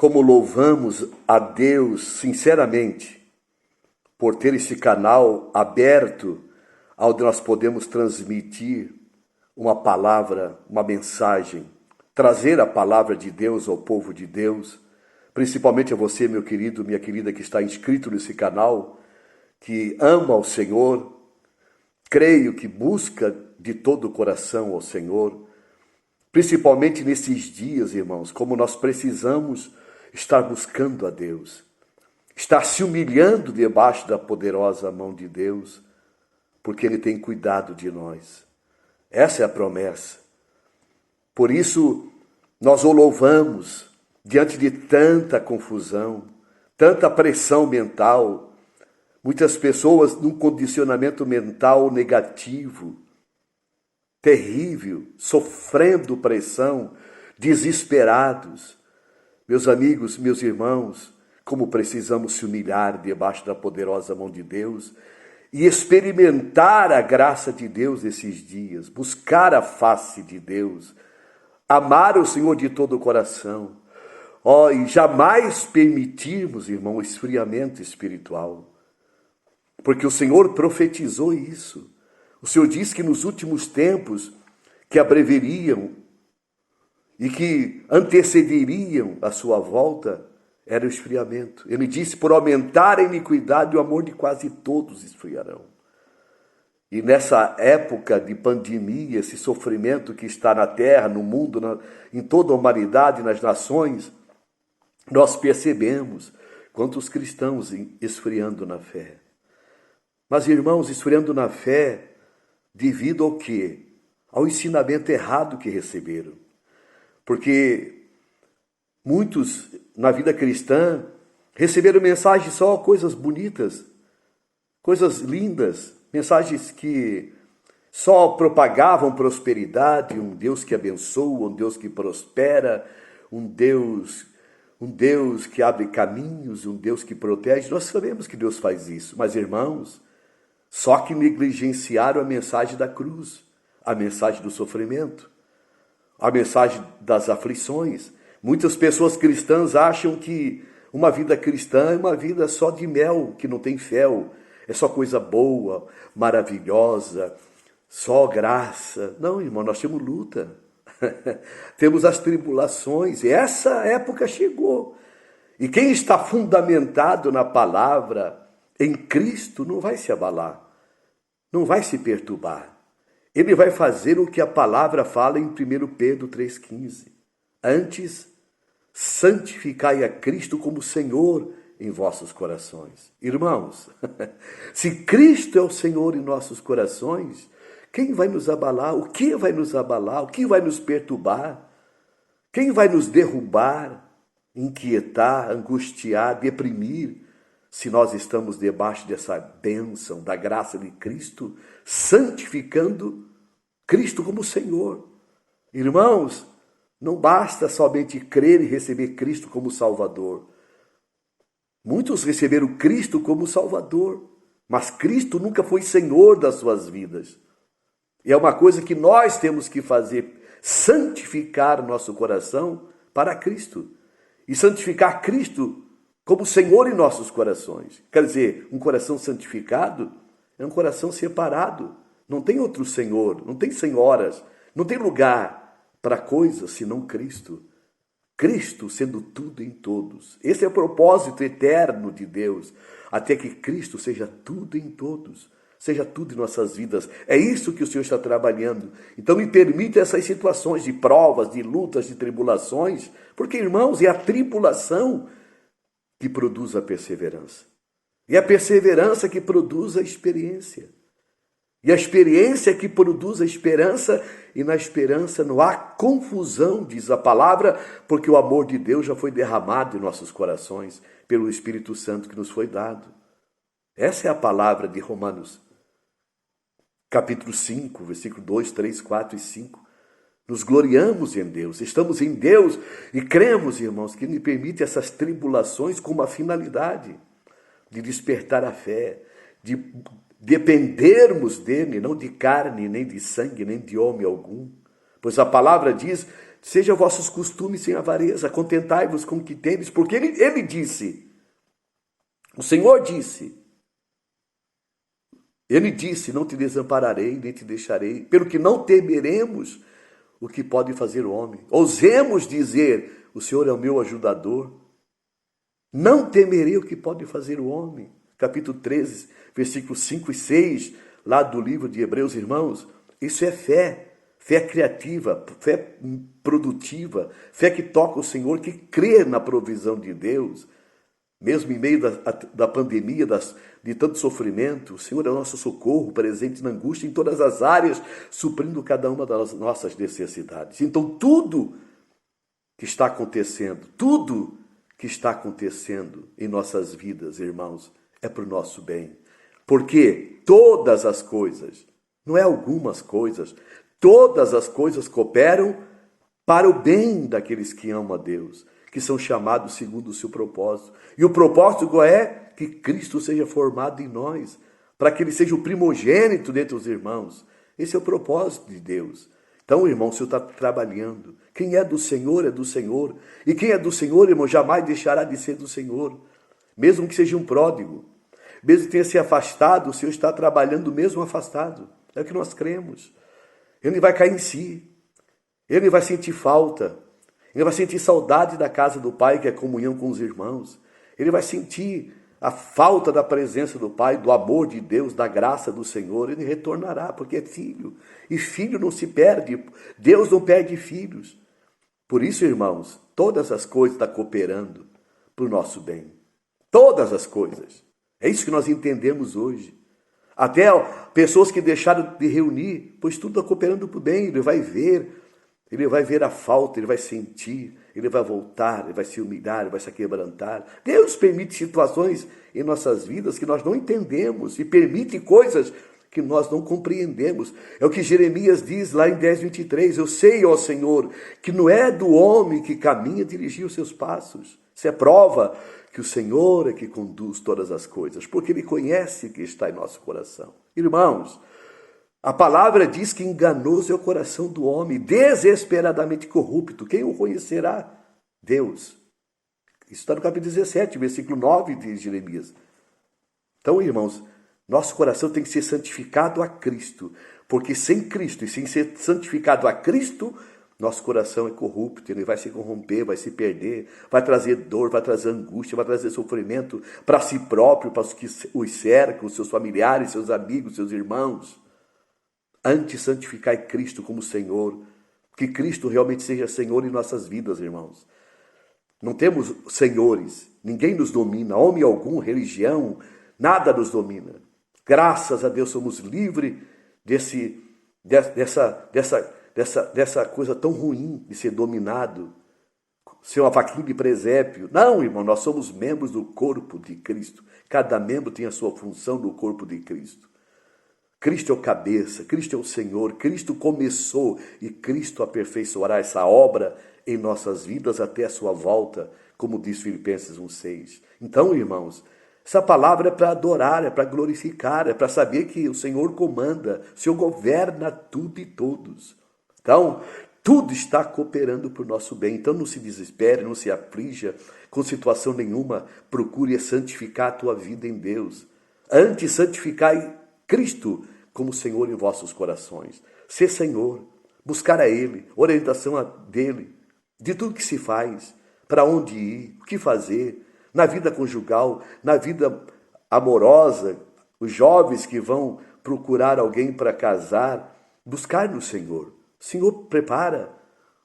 como louvamos a Deus sinceramente por ter esse canal aberto, onde nós podemos transmitir uma palavra, uma mensagem, trazer a palavra de Deus ao povo de Deus, principalmente a você, meu querido, minha querida, que está inscrito nesse canal, que ama ao Senhor, creio que busca de todo o coração ao Senhor, principalmente nesses dias, irmãos, como nós precisamos estar buscando a Deus, estar se humilhando debaixo da poderosa mão de Deus, porque Ele tem cuidado de nós. Essa é a promessa. Por isso, nós o louvamos diante de tanta confusão, tanta pressão mental, muitas pessoas num condicionamento mental negativo, terrível, sofrendo pressão, desesperados. Meus amigos, meus irmãos, como precisamos se humilhar debaixo da poderosa mão de Deus e experimentar a graça de Deus esses dias, buscar a face de Deus, amar o Senhor de todo o coração, e jamais permitirmos, irmão, o esfriamento espiritual, porque o Senhor profetizou isso. O Senhor disse que nos últimos tempos que abreveriam e que antecederiam a sua volta, era o esfriamento. Ele disse, por aumentar a iniquidade, o amor de quase todos esfriarão. E nessa época de pandemia, esse sofrimento que está na terra, no mundo, em toda a humanidade, nas nações, nós percebemos quantos cristãos esfriando na fé. Mas, irmãos, esfriando na fé, devido ao quê? Ao ensinamento errado que receberam. Porque muitos, na vida cristã, receberam mensagens só coisas bonitas, coisas lindas, mensagens que só propagavam prosperidade, um Deus que abençoa, um Deus que prospera, um Deus que abre caminhos, um Deus que protege. Nós sabemos que Deus faz isso, mas, irmãos, só que negligenciaram a mensagem da cruz, a mensagem do sofrimento, a mensagem das aflições. Muitas pessoas cristãs acham que uma vida cristã é uma vida só de mel, que não tem fel, é só coisa boa, maravilhosa, só graça. Não, irmão, nós temos luta, temos as tribulações, e essa época chegou. E quem está fundamentado na palavra, em Cristo, não vai se abalar, não vai se perturbar. Ele vai fazer o que a palavra fala em 1 Pedro 3,15. Antes, santificai a Cristo como Senhor em vossos corações. Irmãos, se Cristo é o Senhor em nossos corações, quem vai nos abalar? O que vai nos abalar? O que vai nos perturbar? Quem vai nos derrubar, inquietar, angustiar, deprimir, se nós estamos debaixo dessa bênção da graça de Cristo, santificando Cristo como Senhor? Irmãos, não basta somente crer e receber Cristo como Salvador. Muitos receberam Cristo como Salvador, mas Cristo nunca foi Senhor das suas vidas. E é uma coisa que nós temos que fazer, santificar nosso coração para Cristo. E santificar Cristo como Senhor em nossos corações. Quer dizer, um coração santificado é um coração separado. Não tem outro Senhor, não tem senhoras, não tem lugar para coisas senão Cristo. Cristo sendo tudo em todos. Esse é o propósito eterno de Deus, até que Cristo seja tudo em todos, seja tudo em nossas vidas. É isso que o Senhor está trabalhando. Então me permita essas situações de provas, de lutas, de tribulações, porque, irmãos, é a tribulação que produz a perseverança. E a perseverança que produz a experiência. E a experiência que produz a esperança, e na esperança não há confusão, diz a palavra, porque o amor de Deus já foi derramado em nossos corações pelo Espírito Santo que nos foi dado. Essa é a palavra de Romanos, capítulo 5, versículo 2, 3, 4 e 5. Nos gloriamos em Deus, estamos em Deus e cremos, irmãos, que Ele permite essas tribulações com uma finalidade de despertar a fé, de dependermos dele, não de carne, nem de sangue, nem de homem algum. Pois a palavra diz Sejam vossos costumes sem avareza, contentai-vos com o que tendes, porque ele disse, o Senhor disse, ele disse, não te desampararei, nem te deixarei, pelo que não temeremos o que pode fazer o homem. Ousemos dizer, o Senhor é o meu ajudador. Não temerei o que pode fazer o homem. Capítulo 13, versículos 5 e 6, lá do livro de Hebreus, irmãos. Isso é fé. Fé criativa, fé produtiva, fé que toca o Senhor, que crê na provisão de Deus. Mesmo em meio da pandemia, de tanto sofrimento, o Senhor é o nosso socorro, presente na angústia, em todas as áreas, suprindo cada uma das nossas necessidades. Então, tudo que está acontecendo em nossas vidas, irmãos, é para o nosso bem. Porque todas as coisas, não é algumas coisas, todas as coisas cooperam para o bem daqueles que amam a Deus, que são chamados segundo o seu propósito. E o propósito qual é? Que Cristo seja formado em nós, para que ele seja o primogênito dentre os irmãos. Esse é o propósito de Deus. Então, irmão, o Senhor está trabalhando. Quem é do Senhor é do Senhor. E quem é do Senhor, irmão, jamais deixará de ser do Senhor. Mesmo que seja um pródigo, mesmo que tenha se afastado, o Senhor está trabalhando mesmo afastado. É o que nós cremos. Ele vai cair em si. Ele vai sentir falta. Ele vai sentir saudade da casa do Pai, que é comunhão com os irmãos. Ele vai sentir a falta da presença do Pai, do amor de Deus, da graça do Senhor. Ele retornará, porque é filho. E filho não se perde. Deus não perde filhos. Por isso, irmãos, todas as coisas estão cooperando para o nosso bem. Todas as coisas. É isso que nós entendemos hoje. Até pessoas que deixaram de reunir, pois tudo está cooperando para o bem. Ele vai ver a falta, ele vai sentir, ele vai voltar, ele vai se humilhar, ele vai se quebrantar. Deus permite situações em nossas vidas que nós não entendemos e permite coisas que nós não compreendemos. É o que Jeremias diz lá em 10:23. Eu sei, ó Senhor, que não é do homem que caminha dirigir os seus passos. Isso é prova que o Senhor é que conduz todas as coisas, porque Ele conhece o que está em nosso coração. Irmãos, a palavra diz que enganoso é o coração do homem, desesperadamente corrupto. Quem o conhecerá? Deus. Isso está no capítulo 17, versículo 9 de Jeremias. Então, irmãos, nosso coração tem que ser santificado a Cristo, porque sem Cristo e sem ser santificado a Cristo, nosso coração é corrupto, ele vai se corromper, vai se perder, vai trazer dor, vai trazer angústia, vai trazer sofrimento para si próprio, para os que os cercam, seus familiares, seus amigos, seus irmãos. Antes santificar Cristo como Senhor, que Cristo realmente seja Senhor em nossas vidas, irmãos. Não temos senhores, ninguém nos domina, homem algum, religião, nada nos domina. Graças a Deus somos livres dessa coisa tão ruim de ser dominado, ser uma vaquinha de presépio. Não, irmão, nós somos membros do corpo de Cristo. Cada membro tem a sua função no corpo de Cristo. Cristo é o cabeça, Cristo é o Senhor, Cristo começou e Cristo aperfeiçoará essa obra em nossas vidas até a sua volta, como diz Filipenses 1:6. Então, irmãos, essa palavra é para adorar, é para glorificar, é para saber que o Senhor comanda, o Senhor governa tudo e todos. Então, tudo está cooperando para o nosso bem. Então, não se desespere, não se aflija com situação nenhuma. Procure santificar a tua vida em Deus. Antes, santificai Cristo como Senhor em vossos corações. Ser Senhor, buscar a Ele, orientação dEle, de tudo que se faz, para onde ir, o que fazer, na vida conjugal, na vida amorosa, os jovens que vão procurar alguém para casar, buscar no Senhor. O Senhor prepara,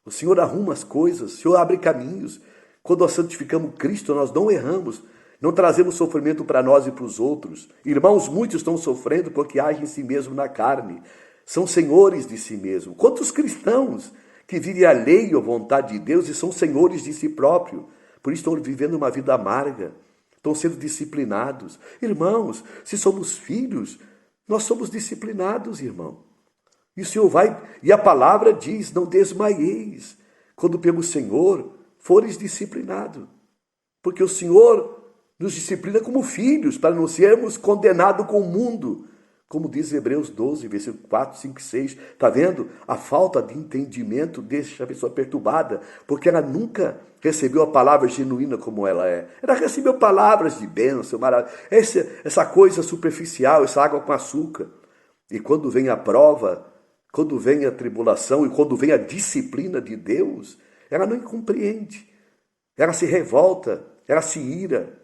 o Senhor arruma as coisas, o Senhor abre caminhos. Quando nós santificamos Cristo, nós não erramos, não trazemos sofrimento para nós e para os outros. Irmãos, muitos estão sofrendo porque agem em si mesmo na carne. São senhores de si mesmo. Quantos cristãos que vivem alheio à vontade de Deus e são senhores de si próprio. Por isso estão vivendo uma vida amarga. Estão sendo disciplinados. Irmãos, se somos filhos, nós somos disciplinados, irmão. E o Senhor vai, e a palavra diz, não desmaieis, quando pelo Senhor fores disciplinado. Porque o Senhor nos disciplina como filhos, para não sermos condenados com o mundo, Como diz Hebreus 12, versículo 4, 5 e 6. Está vendo? A falta de entendimento deixa a pessoa perturbada, porque ela nunca recebeu a palavra genuína como ela é. Ela recebeu palavras de bênção, essa coisa superficial, essa água com açúcar. E quando vem a prova, quando vem a tribulação e quando vem a disciplina de Deus, ela não compreende. Ela se revolta, ela se ira.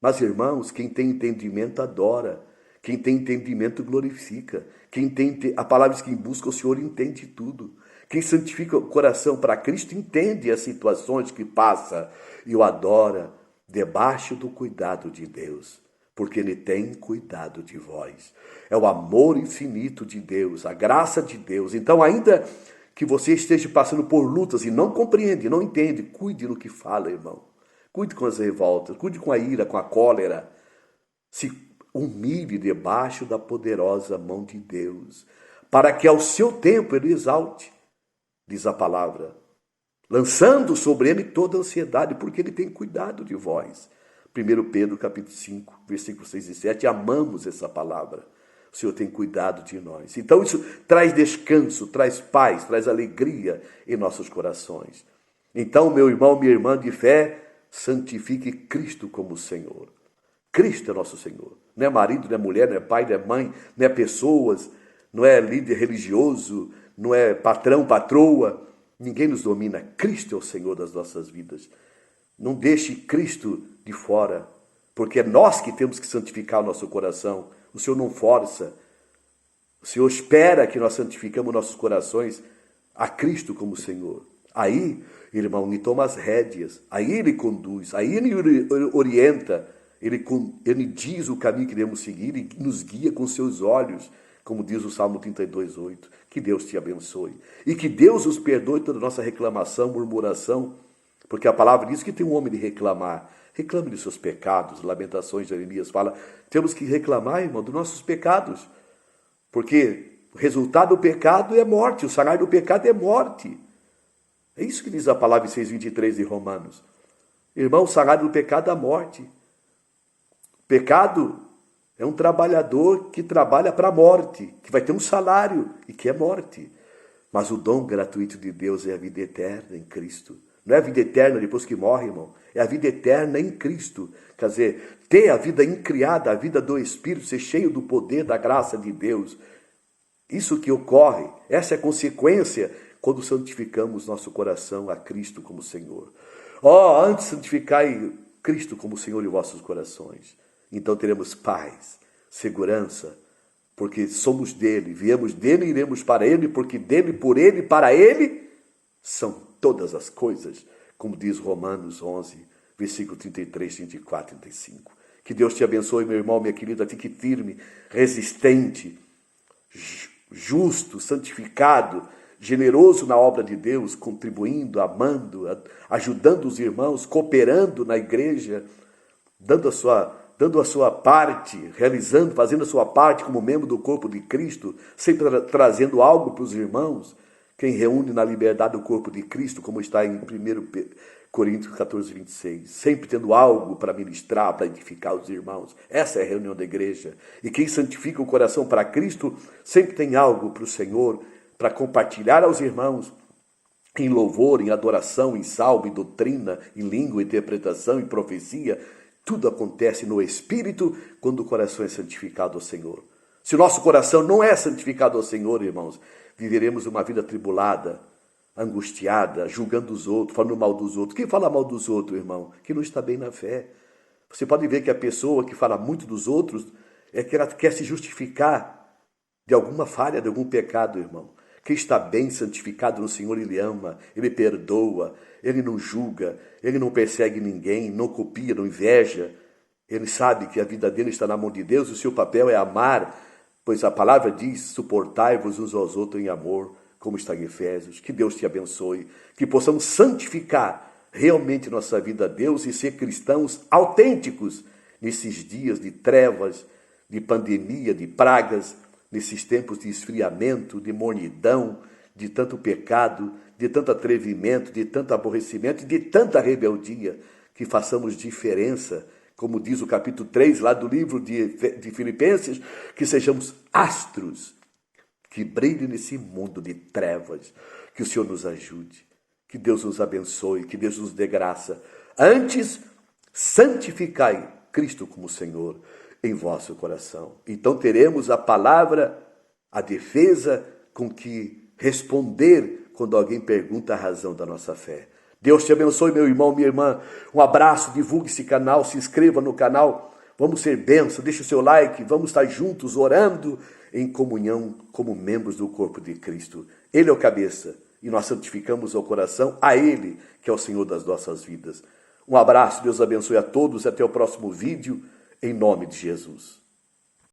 Mas, irmãos, quem tem entendimento adora. Quem tem entendimento glorifica. Quem tem a palavra diz que quem busca o Senhor entende tudo. Quem santifica o coração para Cristo entende as situações que passa e o adora debaixo do cuidado de Deus, porque Ele tem cuidado de vós. É o amor infinito de Deus, a graça de Deus. Então, ainda que você esteja passando por lutas e não compreende, não entende, cuide no que fala, irmão. Cuide com as revoltas, cuide com a ira, com a cólera. Se humilhe debaixo da poderosa mão de Deus, para que ao seu tempo Ele exalte, diz a palavra, lançando sobre Ele toda a ansiedade, porque Ele tem cuidado de vós. 1 Pedro capítulo 5, versículos 6 e 7, amamos essa palavra. O Senhor tem cuidado de nós. Então isso traz descanso, traz paz, traz alegria em nossos corações. Então, meu irmão, minha irmã de fé, santifique Cristo como Senhor. Cristo é nosso Senhor. Não é marido, não é mulher, não é pai, não é mãe, não é pessoas, não é líder religioso, não é patrão, patroa. Ninguém nos domina. Cristo é o Senhor das nossas vidas. Não deixe Cristo de fora, porque é nós que temos que santificar o nosso coração. O Senhor não força. O Senhor espera que nós santificamos nossos corações a Cristo como Senhor. Aí, irmão, Ele toma as rédeas, aí Ele conduz, aí Ele orienta, Ele diz o caminho que devemos seguir e nos guia com seus olhos, como diz o Salmo 32:8. Que Deus te abençoe. E que Deus os perdoe toda nossa reclamação, murmuração, porque a palavra diz que tem um homem de reclamar. Reclame de seus pecados. Lamentações de Jeremias fala, temos que reclamar, irmão, dos nossos pecados, porque o resultado do pecado é morte, o salário do pecado é morte. É isso que diz a palavra em 6:23 de Romanos. Irmão, o salário do pecado é a morte. Pecado é um trabalhador que trabalha para a morte, que vai ter um salário e que é morte. Mas o dom gratuito de Deus é a vida eterna em Cristo. Não é a vida eterna depois que morre, irmão. É a vida eterna em Cristo. Quer dizer, ter a vida incriada, a vida do Espírito, ser cheio do poder, da graça de Deus. Isso que ocorre, essa é a consequência quando santificamos nosso coração a Cristo como Senhor. Antes santificai Cristo como Senhor em vossos corações. Então teremos paz, segurança, porque somos dele, viemos dele e iremos para ele, porque dele, por ele e para ele são todas as coisas, como diz Romanos 11, versículo 33, 34 e 35. Que Deus te abençoe, meu irmão, minha querida, fique firme, resistente, justo, santificado, generoso na obra de Deus, contribuindo, amando, ajudando os irmãos, cooperando na igreja, dando a sua parte, realizando, fazendo a sua parte como membro do corpo de Cristo, sempre trazendo algo para os irmãos. Quem reúne na liberdade do corpo de Cristo, como está em 1 Coríntios 14, 26, sempre tendo algo para ministrar, para edificar os irmãos. Essa é a reunião da igreja. E quem santifica o coração para Cristo, sempre tem algo para o Senhor, para compartilhar aos irmãos, em louvor, em adoração, em salmo, em doutrina, em língua, interpretação, em profecia. Tudo acontece no Espírito quando o coração é santificado ao Senhor. Se o nosso coração não é santificado ao Senhor, irmãos, viveremos uma vida tribulada, angustiada, julgando os outros, falando mal dos outros. Quem fala mal dos outros, irmão? Que não está bem na fé. Você pode ver que a pessoa que fala muito dos outros é que ela quer se justificar de alguma falha, de algum pecado, irmão. Quem está bem santificado no Senhor, Ele ama, Ele perdoa, Ele não julga, Ele não persegue ninguém, não copia, não inveja. Ele sabe que a vida dele está na mão de Deus, o seu papel é amar, pois a palavra diz, suportai-vos uns aos outros em amor, como está em Efésios. Que Deus te abençoe, que possamos santificar realmente nossa vida a Deus e ser cristãos autênticos nesses dias de trevas, de pandemia, de pragas, nesses tempos de esfriamento, de mornidão, de tanto pecado, de tanto atrevimento, de tanto aborrecimento, de tanta rebeldia, que façamos diferença como diz o capítulo 3 lá do livro de Filipenses, que sejamos astros que brilhem nesse mundo de trevas. Que o Senhor nos ajude, que Deus nos abençoe, que Deus nos dê graça. Antes, santificai Cristo como Senhor em vosso coração. Então teremos a palavra, a defesa com que responder quando alguém pergunta a razão da nossa fé. Deus te abençoe, meu irmão, minha irmã. Um abraço, divulgue esse canal, se inscreva no canal. Vamos ser bênção, deixe o seu like, vamos estar juntos orando em comunhão como membros do corpo de Cristo. Ele é o cabeça e nós santificamos o coração a Ele, que é o Senhor das nossas vidas. Um abraço, Deus abençoe a todos, até o próximo vídeo, em nome de Jesus.